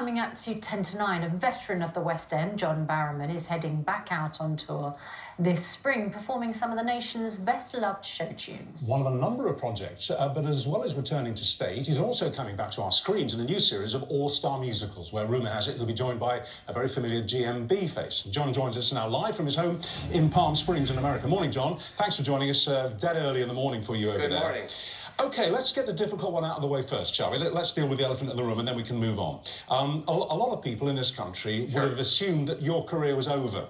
coming up to 10 to 9. A veteran of the West End, John Barrowman, is heading back out on tour this spring, performing some of the nation's best-loved show tunes. One of a number of projects, but as well as returning to stage, he's also coming back to our screens in a new series of all-star musicals, where rumour has it he'll be joined by a very familiar GMB face. John joins us now live from his home in Palm Springs in America. Morning, John. Thanks for joining us dead early in the morning for you over there. Good morning. OK, let's get the difficult one out of the way first, shall we? Let's deal with the elephant in the room and then we can move on. A lot of people in this country would have assumed that your career was over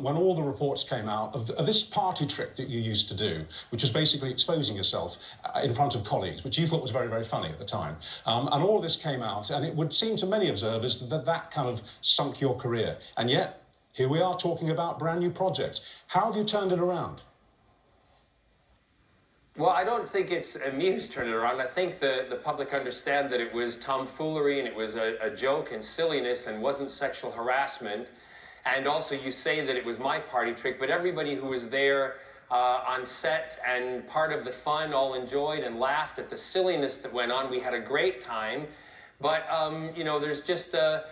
when all the reports came out of this party trick that you used to do, which was basically exposing yourself in front of colleagues, which you thought was very, very funny at the time. And all of this came out, and it would seem to many observers that that kind of sunk your career. And yet, here we are talking about brand new projects. How have you turned it around? Well, I don't think it's me who's turned it around. I think the public understand that it was tomfoolery and it was a joke and silliness and wasn't sexual harassment. And also you say that it was my party trick, but everybody who was there on set and part of the fun all enjoyed and laughed at the silliness that went on. We had a great time. But, you know, there's just a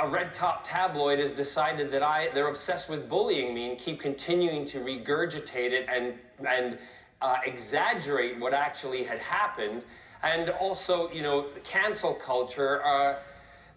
red top tabloid has decided that they're obsessed with bullying me and keep continuing to regurgitate it and exaggerate what actually had happened. And also, you know, cancel culture,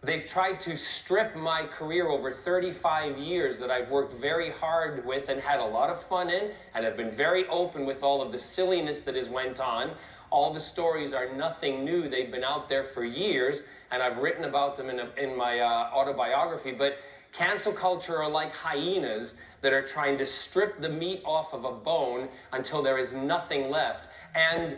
they've tried to strip my career over 35 years that I've worked very hard with and had a lot of fun in, and have been very open with all of the silliness that has went on. All the stories are nothing new. They've been out there for years, and I've written about them in my autobiography. But cancel culture are like hyenas that are trying to strip the meat off of a bone until there is nothing left. And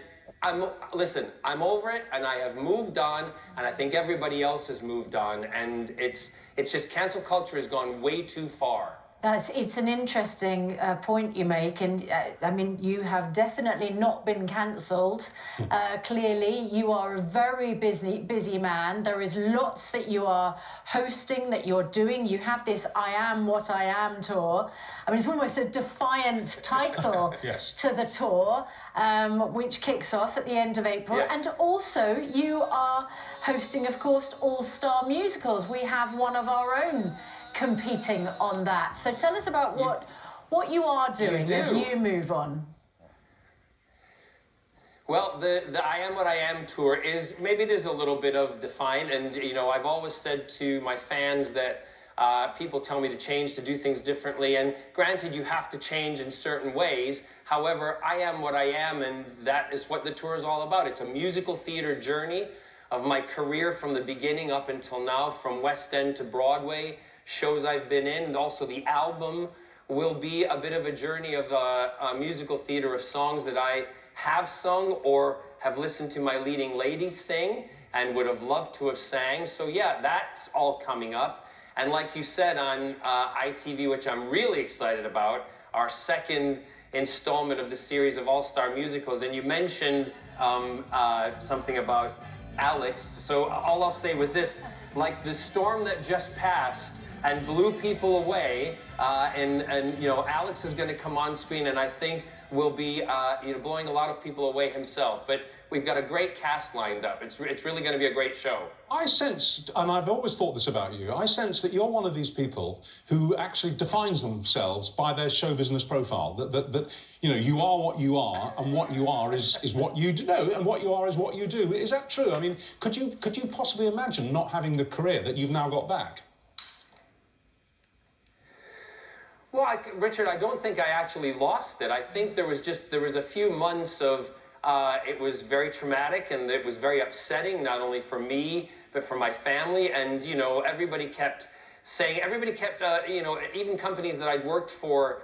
listen, I'm over it, and I have moved on, and I think everybody else has moved on. And it's just cancel culture has gone way too far. It's an interesting point you make, and I mean, you have definitely not been cancelled. Clearly, you are a very busy man. There is lots that you are hosting, that you're doing. You have this I Am What I Am tour. I mean, it's almost a defiant title to the tour, which kicks off at the end of April. Yes. And also, you are hosting, of course, all-star musicals. We have one of our own competing on that. So tell us about what you are doing as you move on. Well, the I Am What I Am tour is, maybe it is a little bit of defiant, and you know, I've always said to my fans that people tell me to change, to do things differently, and granted, you have to change in certain ways. However, I am what I am, and that is what the tour is all about. It's a musical theater journey of my career from the beginning up until now, from West End to Broadway, shows I've been in, and also the album will be a bit of a journey of a musical theater of songs that I have sung or have listened to my leading ladies sing and would have loved to have sang. So yeah, that's all coming up. And like you said on ITV, which I'm really excited about, our second installment of the series of all-star musicals, and you mentioned something about Alex. So all I'll say with this, like the storm that just passed and blew people away, and you know, Alex is going to come on screen, and I think will be you know, blowing a lot of people away himself. But we've got a great cast lined up. It's really going to be a great show. I sense, and I've always thought this about you, I sense that you're one of these people who actually defines themselves by their show business profile. That you know, you are what you are, and what you are is what you do, and what you are is what you do. Is that true? I mean, could you possibly imagine not having the career that you've now got back? Well, Richard, I don't think I actually lost it. I think there was a few months of, it was very traumatic and it was very upsetting, not only for me, but for my family. And, you know, everybody kept, you know, even companies that I'd worked for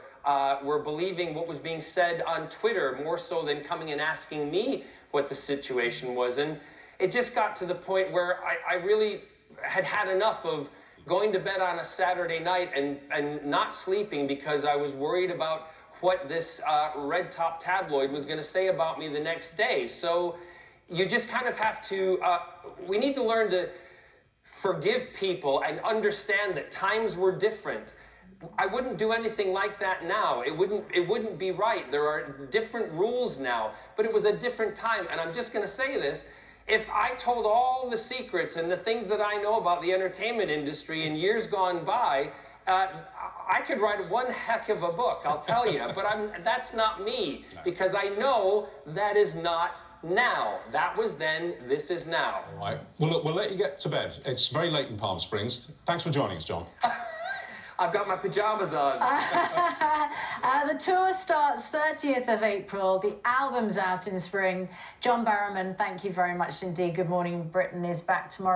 were believing what was being said on Twitter more so than coming and asking me what the situation was. And it just got to the point where I really had enough of going to bed on a Saturday night and not sleeping because I was worried about what this red top tabloid was going to say about me the next day. So you just kind of have to, we need to learn to forgive people and understand that times were different. I wouldn't do anything like that now. It wouldn't be right. There are different rules now, but it was a different time. And I'm just going to say this, If I told all the secrets and the things that I know about the entertainment industry in years gone by, I could write one heck of a book, I'll tell you, but that's not me, because I know that is not now. That was then, this is now. All right. Well, look, we'll let you get to bed. It's very late in Palm Springs. Thanks for joining us, John. I've got my pajamas on. The tour starts 30th of April. The album's out in spring. John Barrowman, thank you very much indeed. Good Morning Britain is back tomorrow.